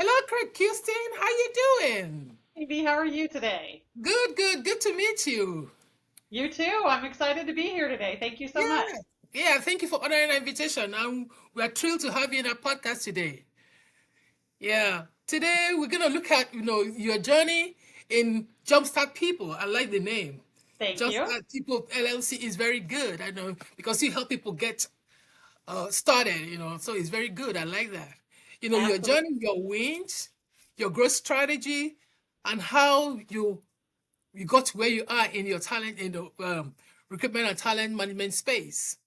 Hello, Kirstan. How you doing? Phoebe, how are you today? Good, good, good to meet you. You too. I'm excited to be here today. Thank you so much. Yeah, yeah. Thank you for honoring our invitation. We are thrilled to have you in our podcast today. Yeah, today we're gonna look at your journey in Jumpstart People. I like the name. Thank you. Jumpstart People LLC is very good. I know because you help people get started. So it's very good. I like that. Your Absolutely. journey, your wins, your growth strategy, and how you got to where you are in your talent in the recruitment and talent management space.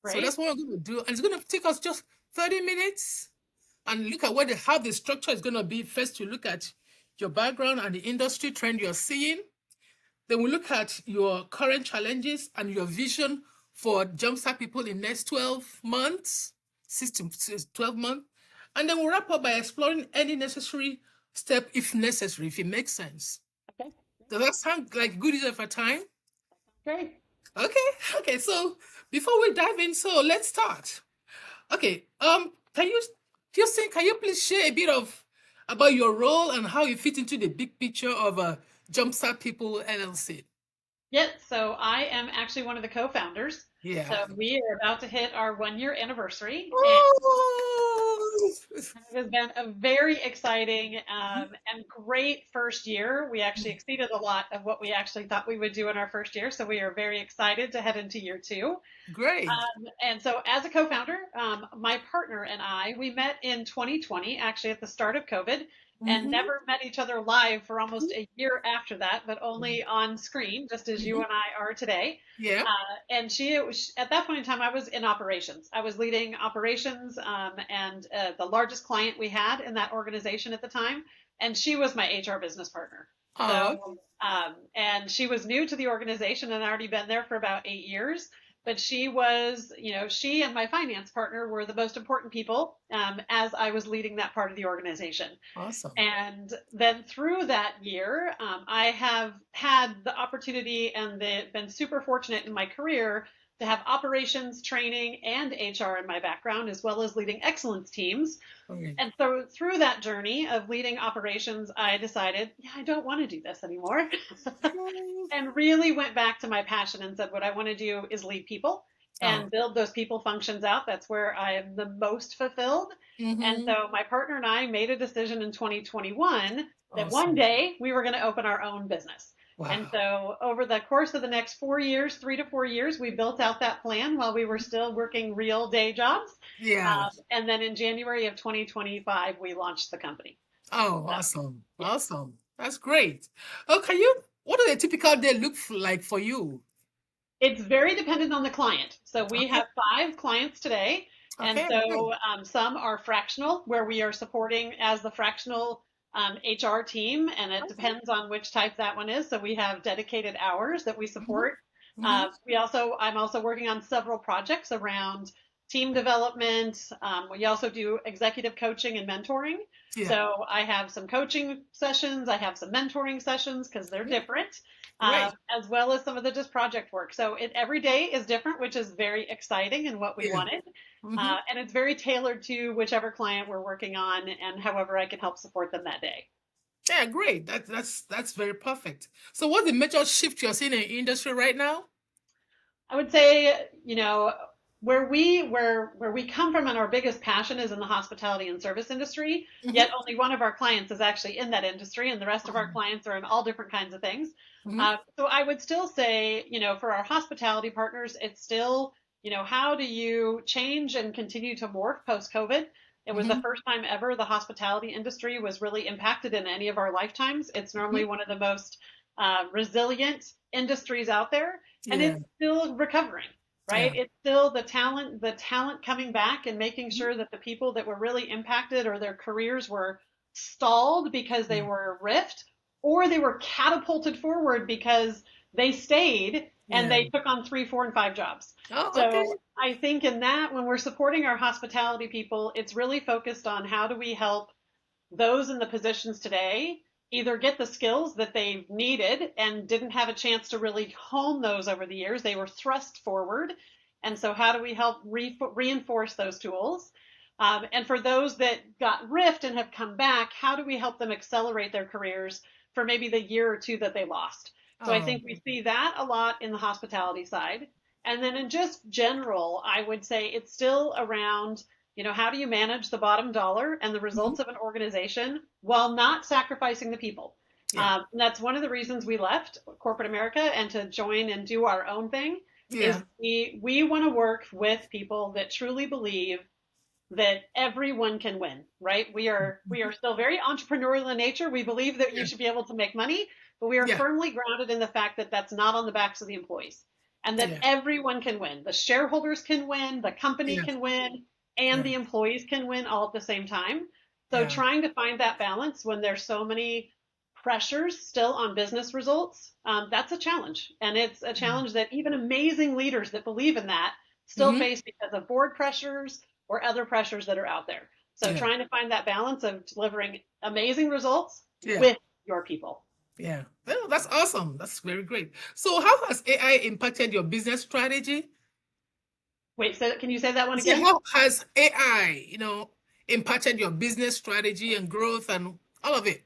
So that's Great. what we're going to do, and it's going to take us just 30 minutes and look at how the structure is going to be. First, you look at your background and the industry trend you're seeing. Then we look at your current challenges and your vision for Jumpstart People in next 12 months, 12 months. And then we'll wrap up by exploring any necessary step if necessary, if it makes sense. Okay. Does that sound like good use of our time? Great. Okay, okay. So before we dive in, so let's start. Okay. Can you please share a bit of about your role and how you fit into the big picture of Jumpstart People LLC? Yes, so I am actually one of the co-founders. Yeah. So we are about to hit our 1 year anniversary, and Oh. it has been a very exciting and great first year. We actually exceeded a lot of what we actually thought we would do in our first year. So we are very excited to head into year two. Great. And so, as a co-founder, my partner and I, we met in 2020, actually at the start of COVID, and Mm-hmm. never met each other live for almost a year after that, but only on screen, just as you Mm-hmm. and I are today. Yeah. And at that point in time, I was in operations. I was leading operations and the largest client we had in that organization at the time. And she was my HR business partner. Oh. So, and she was new to the organization and already been there for about 8 years. But she was, she and my finance partner were the most important people as I was leading that part of the organization. Awesome. And then through that year, I have had the opportunity and been super fortunate in my career to have operations training and HR in my background, as well as leading excellence teams. Okay. And so through that journey of leading operations, I decided, yeah, I don't want to do this anymore. And really went back to my passion and said, what I want to do is lead people Oh. and build those people functions out. That's where I am the most fulfilled. And Mm-hmm. so my partner and I made a decision in 2021 that one Awesome. day we were going to open our own business. And Wow. so over the course of the next 4 years, 3 to 4 years, we built out that plan while we were still working real day jobs. Yeah. And then in January of 2025, we launched the company. Oh, So, awesome. yeah. Awesome. That's great. What does a typical day look like for you? It's very dependent on the client. So we Okay. have 5 clients today. And Okay. Great. so some are fractional, where we are supporting as the fractional HR team, and it Okay. depends on which type that one is. So we have dedicated hours that we Mm-hmm. support. Mm-hmm. I'm also working on several projects around team development. We also do executive coaching and mentoring. Yeah. So I have some coaching sessions, I have some mentoring sessions because they're Yeah. different Great. as well as some of the just project work. So every day is different, which is very exciting and what we Yeah. wanted. Mm-hmm. And it's very tailored to whichever client we're working on and however I can help support them that day. Yeah. Great. That's very perfect. So, what's the major shift you're seeing in the industry right now? I would say, where we come from and our biggest passion is in the hospitality and service industry. Yet Mm-hmm. only one of our clients is actually in that industry, and the rest of our clients are in all different kinds of things. Mm-hmm. So I would still say, for our hospitality partners, it's still, how do you change and continue to morph post COVID? It was the Mm-hmm. first time ever the hospitality industry was really impacted in any of our lifetimes. It's Mm-hmm. normally one of the most resilient industries out there, and Yeah. it's still recovering, right? Yeah. It's still the talent coming back and making Mhm. sure that the people that were really impacted or their careers were stalled because they Yeah. were rift, or they were catapulted forward because they stayed and Yeah. they took on 3, 4, and 5 jobs. Oh, okay. So I think in that, when we're supporting our hospitality people, it's really focused on how do we help those in the positions today either get the skills that they needed and didn't have a chance to really hone those over the years. They were thrust forward. And so, how do we help reinforce those tools? And for those that got rift and have come back, how do we help them accelerate their careers for maybe the year or two that they lost? So I Oh, think we see that a lot in the hospitality side. And then in just general, I would say it's still around, how do you manage the bottom dollar and the mhm. results of an organization while not sacrificing the people? Yeah, And that's one of the reasons we left corporate America and to join and do our own thing is yeah, we want to work with people that truly believe that everyone can win, right? We are still very entrepreneurial in nature. We believe that you yeah, should be able to make money, but we are yeah, firmly grounded in the fact that that's not on the backs of the employees and that yeah, everyone can win. The shareholders can win, the company yeah, can win, and yeah, the employees can win all at the same time. So yeah, trying to find that balance when there's so many pressures still on business results, that's a challenge. And it's a challenge that even amazing leaders that believe in that still hmm, face because of board pressures or other pressures that are out there. So yeah, trying to find that balance of delivering amazing results yeah, with your people. yeah. Well, that's awesome. That's very great. So, how has AI impacted your business strategy? Wait, so can you say that one See, again? how has AI, impacted your business strategy and growth and all of it?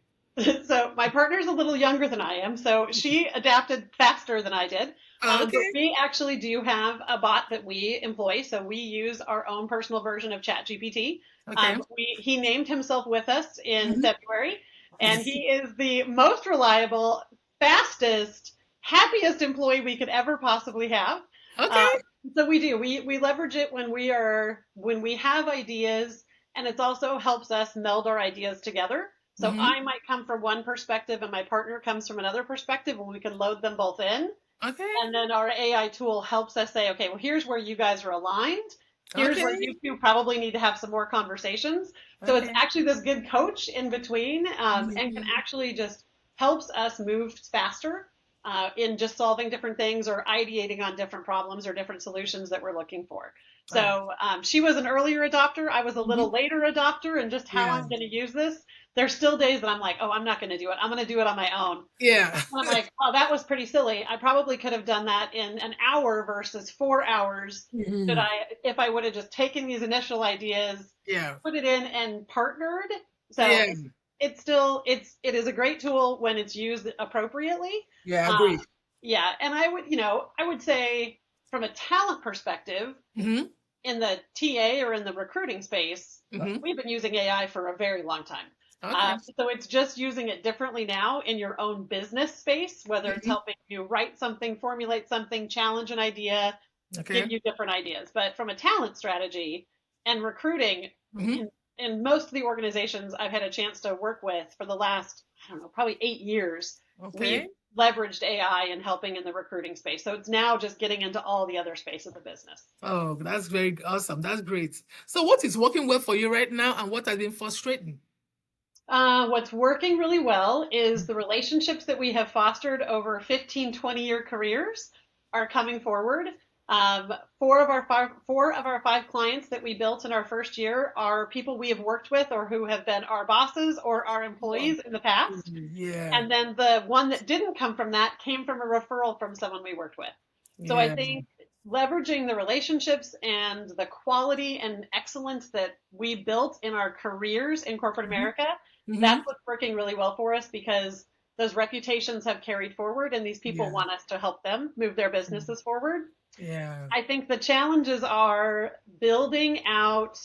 So my partner's a little younger than I am, so she adapted faster than I did. But Okay. we actually do have a bot that we employ. So we use our own personal version of ChatGPT. Okay. He named himself with us in Hmm. February, and he is the most reliable, fastest, happiest employee we could ever possibly have. Uh, Okay. so we do. We leverage it when we have ideas, and it also helps us meld our ideas together. So Hmm. I might come from one perspective and my partner comes from another perspective, and we can load them both in. Okay. And then our AI tool helps us say, okay, well, here's where you guys are aligned. Here's where Okay. you two probably need to have some more conversations. So it's Okay. actually this good coach in between, and can Mhm. actually just helps us move faster in just solving different things or ideating on different problems or different solutions that we're looking for. Oh. So she was an earlier adopter. I was a little Hmm. later adopter, and just how Yeah. I'm going to use this. There's still days that I'm like, oh, I'm not going to do it. I'm going to do it on my own. Yeah. I'm like, oh, that was pretty silly. I probably could have done that in an hour versus 4 hours. Should Hmm. I, if I would have just taken these initial ideas, Yeah. put it in and partnered? So Yeah. it is a great tool when it's used appropriately. Yeah. Uh, Agree. yeah, and I would say from a talent perspective, Hmm. in the TA or in the recruiting space, Hmm. we've been using AI for a very long time. Okay. So it's just using it differently now in your own business space, whether it's Hmm. helping you write something, formulate something, challenge an idea, give Okay. you different ideas. But from a talent strategy and recruiting, Hmm. in most of the organizations I've had a chance to work with for the last, I don't know, probably 8 years, we've Okay. leveraged AI in helping in the recruiting space. So it's now just getting into all the other space of the business. Oh, that's very awesome. That's great. So, what is working well for you right now, and what has been frustrating? What's working really well is the relationships that we have fostered over 15, 20-year careers are coming forward. Um, four of our five clients that we built in our first year are people we have worked with or who have been our bosses or our Oh, employees in the past. yeah. And then the one that didn't come from that came from a referral from someone we worked with. So I Yeah. think leveraging the relationships and the quality and excellence that we built in our careers in corporate Hmm. America, Hmm. that's what's working really well for us because those reputations have carried forward and these people Yeah. want us to help them move their businesses forward. Yeah. I think the challenges are building out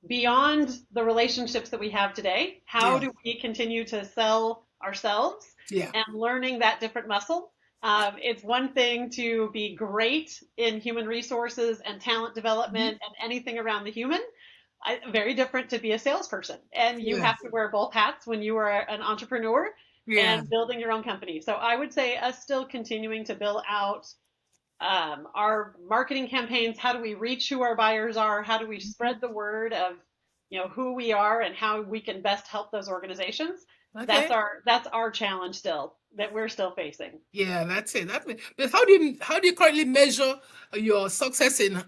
beyond the relationships that we have today. How Yeah. do we continue to sell ourselves Yeah. and learning that different muscle? It's one thing to be great in human resources and talent Hmm. development and anything around the human. Very different to be a salesperson. And you Yeah. have to wear both hats when you are an entrepreneur Yeah. and building your own company. So I would say us still continuing to build out our marketing campaigns. How do we reach who our buyers are? How do we spread the word of who we are and how we can best help those organizations? Okay. That's our challenge still that we're still facing. Yeah, that's it. But how do you currently measure your success in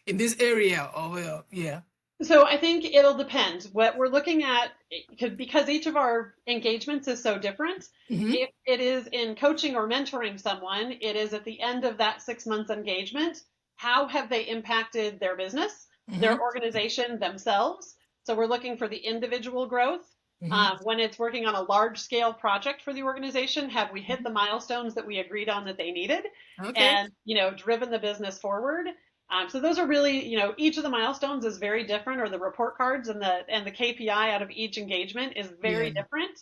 this area? Or yeah. So I think it'll depend. What we're looking at, because each of our engagements is so different. Hmm. If it is in coaching or mentoring someone, it is at the end of that 6 months engagement. How have they impacted their business? Mm-hmm. their organization themselves. So we're looking for the individual growth. Mm-hmm. When it's working on a large scale project for the organization, have we hit the milestones that we agreed on that they needed Okay. and, driven the business forward? So those are really, each of the milestones is very different, or the report cards and the KPI out of each engagement is Yeah. very different.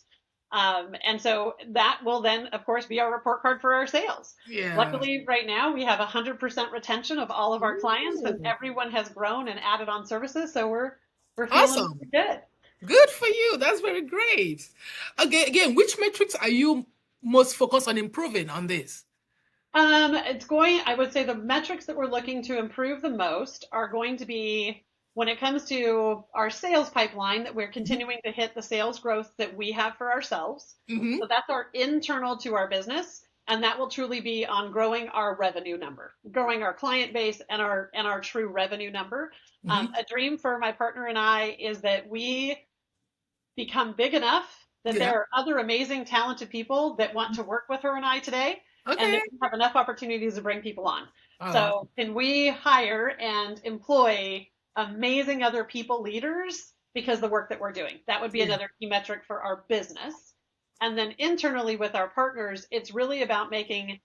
And so that will then, of course, be our report card for our sales. Yeah. Luckily, right now we have 100% retention of all of our clients, and Ooh, everyone has grown and added on services. So we're feeling awesome. pretty good. Good for you. That's very great. Again, which metrics are you most focused on improving on this? I would say the metrics that we're looking to improve the most are going to be when it comes to our sales pipeline, that we're continuing to hit the sales growth that we have for ourselves. Mm-hmm. So that's our internal to our business. And that will truly be on growing our revenue number, growing our client base and our true revenue number. Mm-hmm. A dream for my partner and I is that we become big enough that Yeah. there are other amazing, talented people that want to work with her and I today, and Okay. that we have enough opportunities to bring people on. Oh, So, can we hire and employ amazing other people leaders because the work that we're doing? That would be yeah. another key metric for our business. And then internally with our partners, it's really about making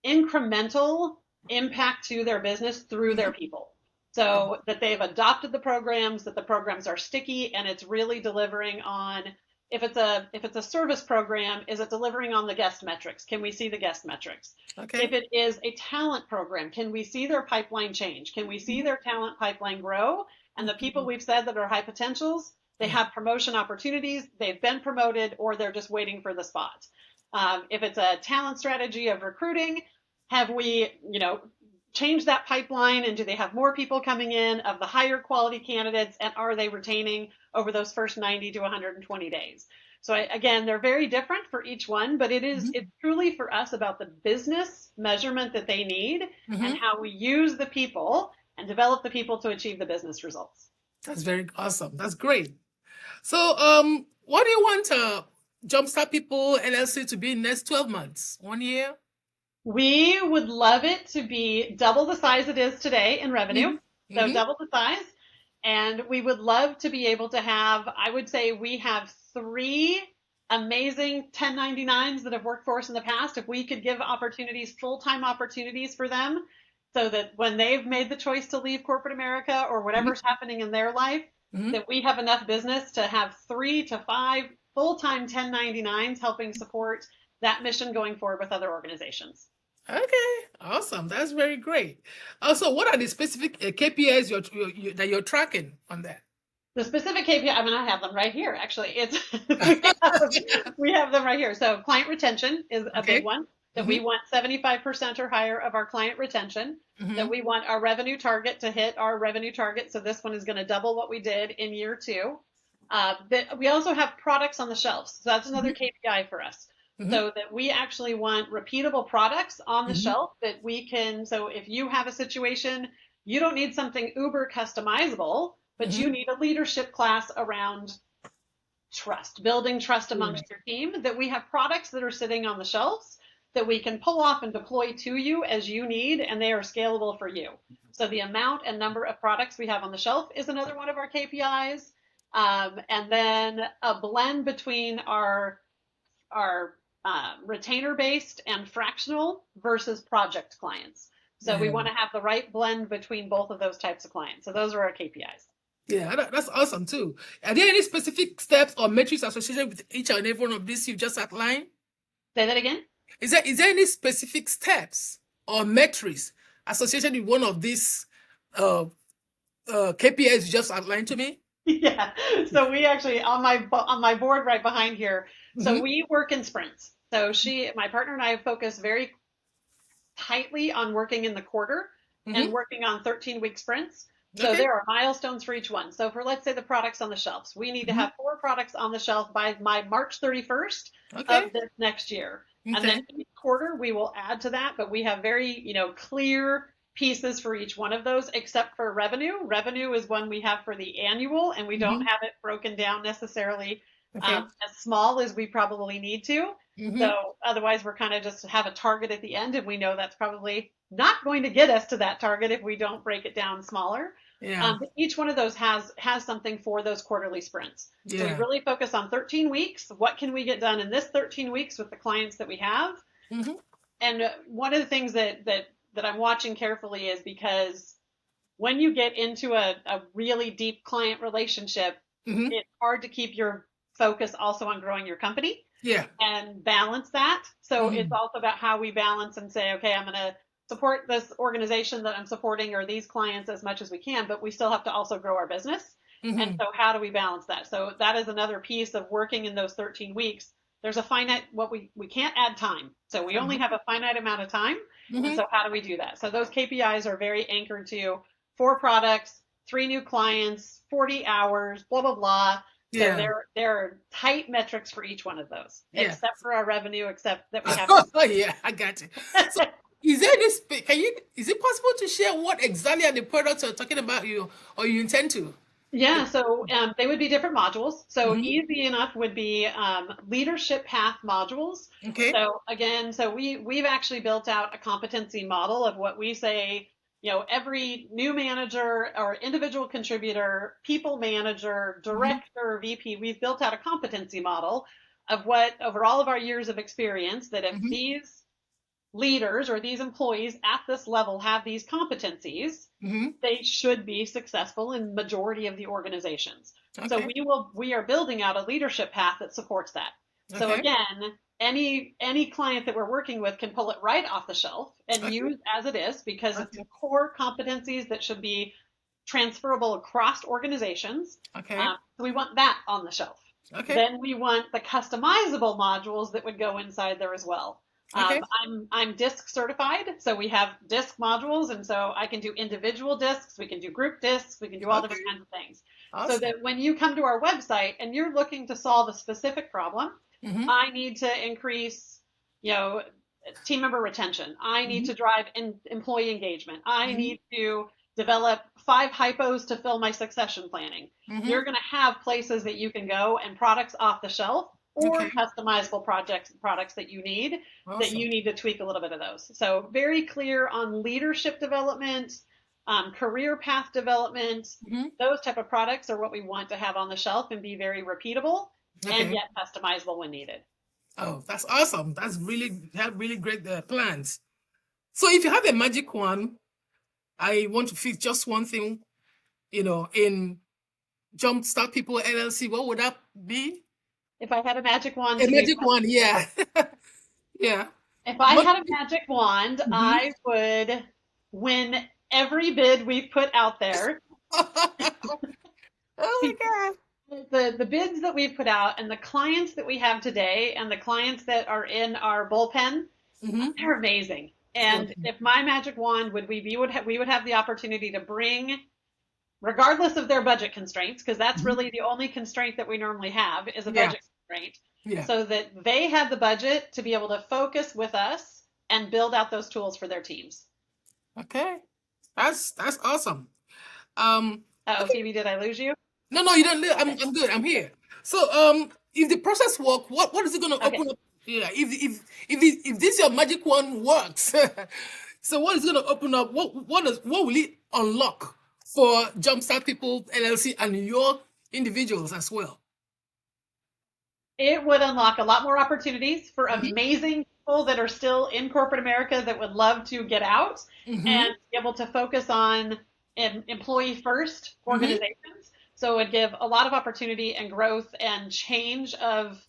incremental impact to their business through Mm-hmm. their people. So that they've adopted the programs, that the programs are sticky, and it's really delivering on, if it's a service program, is it delivering on the guest metrics? Can we see the guest metrics? Okay. If it is a talent program, can we see their pipeline change? Can we see their talent pipeline grow? And the people Mm-hmm. we've said that are high potentials, they Yeah. have promotion opportunities, they've been promoted, or they're just waiting for the spot. If it's a talent strategy of recruiting, have we, changed that pipeline, and do they have more people coming in of the higher quality candidates, and are they retaining over those first 90 to 120 days? So again, they're very different for each one, but it's truly for us about the business measurement that they need and Mm-hmm. how we use the people and develop the people to achieve the business results. That's very awesome. That's great. So, what do you want Jumpstart People LLC to be in next 12 months? 1 year? We would love it to be double the size it is today in revenue. Mm-hmm. So Mm-hmm. double the size. And we would love to be able to have, I would say we have 3 amazing 1099s that have worked for us in the past. If we could give opportunities, full-time opportunities for them, so that when they've made the choice to leave corporate America or whatever's happening in their life, Mm-hmm. that we have enough business to have 3 to 5 full-time 1099s helping support that mission going forward with other organizations. Okay, awesome. That's very great. Also, what are the specific KPIs that you're tracking on that? The specific KPI, I mean, I have them right here. Actually, it's we have them right here. So client retention is a Okay. big one. That we Mm-hmm. want 75% or higher of our client retention. That Mm-hmm. we want our revenue target to hit our revenue target. So this one is going to double what we did in year 2. That we also have products on the shelves. So that's another KPI for us. Mm-hmm. So that we actually want repeatable products on the Mm-hmm. shelf that we can. So if you have a situation, you don't need something uber customizable, but Mm-hmm. you need a leadership class around trust, building trust Yeah. amongst your team, that we have products that are sitting on the shelves that we can pull off and deploy to you as you need, and they are scalable for you. So the amount and number of products we have on the shelf is another one of our KPIs. And then a blend between our retainer based and fractional versus project clients. So we Yeah. want to have the right blend between both of those types of clients. So those are our KPIs. Yeah, that's awesome too. Are there any specific steps or metrics associated with each and every one of these you just outlined? Say that again. Is there any specific steps or metrics associated with one of these uh, KPIs you just outlined to me? Yeah. So we actually on my board right behind here. So Mm-hmm. we work in sprints. So my partner and I focus very tightly on working in the quarter and Mm-hmm. working on 13-week sprints. So Okay. there are milestones for each one. So for, let's say, the products on the shelves, we need to Mm-hmm. have 4 products on the shelf by March 31st Okay. of this next year. And Okay. then each quarter we will add to that, but we have very, clear pieces for each one of those, except for revenue. Revenue is one we have for the annual, and we don't Mm-hmm. have it broken down necessarily Okay. as small as we probably need to. Mm-hmm. So otherwise, we're kind of just have a target at the end, and we know that's probably not going to get us to that target if we don't break it down smaller. Yeah. But each one of those has something for those quarterly sprints. So we Yeah. really focus on 13 weeks. What can we get done in this 13 weeks with the clients that we have? Mm-hmm. And one of the things that I'm watching carefully is because when you get into a really deep client relationship, Mm-hmm. it's hard to keep your focus also on growing your company Yeah. and balance that. So it's Mm-hmm. also about how we balance and say, okay, I'm going to support this organization that I'm supporting or these clients as much as we can, but we still have to also grow our business. And Mm-hmm. so how do we balance that? So that is another piece of working in those 13 weeks. There's a finite, we can't add time. So we only have a finite amount of time. And Mm-hmm. so how do we do that? So those KPIs are very anchored to 4 products, 3 new clients, 40 hours, blah, blah, blah. So Yeah. there are tight metrics for each one of those, Yeah. except for our revenue, except that we have Oh yeah, I got it. So is there this is it possible to share what exactly are the products you're talking about you intend to? Yeah, so they would be different modules. So Mm-hmm. easy enough would be leadership path modules. Okay. So again, so we've actually built out a competency model of what we say, every new manager or individual contributor, people manager, Mm-hmm. director, VP, we've built out a competency model of what over all of our years of experience that if Mm-hmm. these leaders or these employees at this level have these competencies, Mm-hmm. they should be successful in majority of the organizations. So Okay. we are building out a leadership path that supports that. So Okay. again, any client that we're working with can pull it right off the shelf and Okay. use as it is because it's Okay. core competencies that should be transferable across organizations. Okay. So we want that on the shelf. Okay. Then we want the customizable modules that would go inside there as well. Okay. I'm DISC certified, so we have DISC modules, and so I can do individual DISCs, we can do group DISCs, we can do all Okay. different kinds of things. So Awesome. that when you come to our website and you're looking to solve a specific problem, Mm-hmm. I need to increase, team member retention. I need Mm-hmm. to drive employee engagement. I Mm-hmm. need to develop 5 hypos to fill my succession planning. Mm-hmm. You're going to have places that you can go and products off the shelf or Okay. customizable products that you Awesome. need to tweak a little bit of those. So very clear on leadership development, career path development. Mm-hmm. Those type of products are what we want to have on the shelf and be very repeatable and Okay. yet customizable when needed. Oh, that's awesome. You have really great plans. So if you have a magic wand, I want to fix just one thing, in Jumpstart People LLC, what would that be? If I had a magic wand A to be magic wand, yeah. Yeah. If I What? had a magic wand, Mhm. I would win every bid we've put out there. Oh my God. The bids that we've put out and the clients that we have today and the clients that are in our bullpen, Hmm. they're amazing. And Okay. if my magic wand would we would have the opportunity to bring, regardless of their budget constraints, because that's Mhm. really the only constraint that we normally have is a Yeah. budget constraint, Yeah. so that they had the budget to be able to focus with us and build out those tools for their teams. Okay. That's awesome. Um, Oh, okay. Phoebe, did I lose you? No, you don't. Okay. I'm good. I'm here. So, if the process work, what is it going to Okay. open up? Yeah. If this your magic one works, so what is going to open up? What will it unlock for Jumpstart People LLC and your individuals as well? It would unlock a lot more opportunities for Mm-hmm. amazing people that are still in corporate America that would love to get out Mm-hmm. and be able to focus on employee first Mm-hmm. organizations. So it would give a lot of opportunity and growth and change of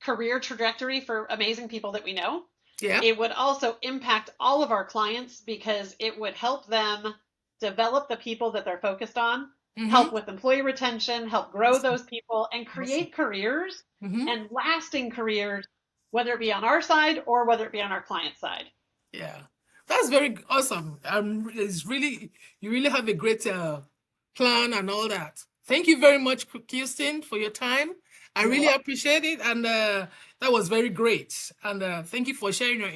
career trajectory for amazing people that we know. Yeah. It would also impact all of our clients because it would help them develop the people that they're focused on, Mm-hmm. help with employee retention, help grow Awesome. those people, and Awesome. create careers Mm-hmm. and lasting careers, whether it be on our side or whether it be on our client side. Yeah. That's very awesome. You really have a great plan and all that. Thank you very much, Kirstan, for your time. I You're really welcome. appreciate it, and that was very great. And thank you for sharing your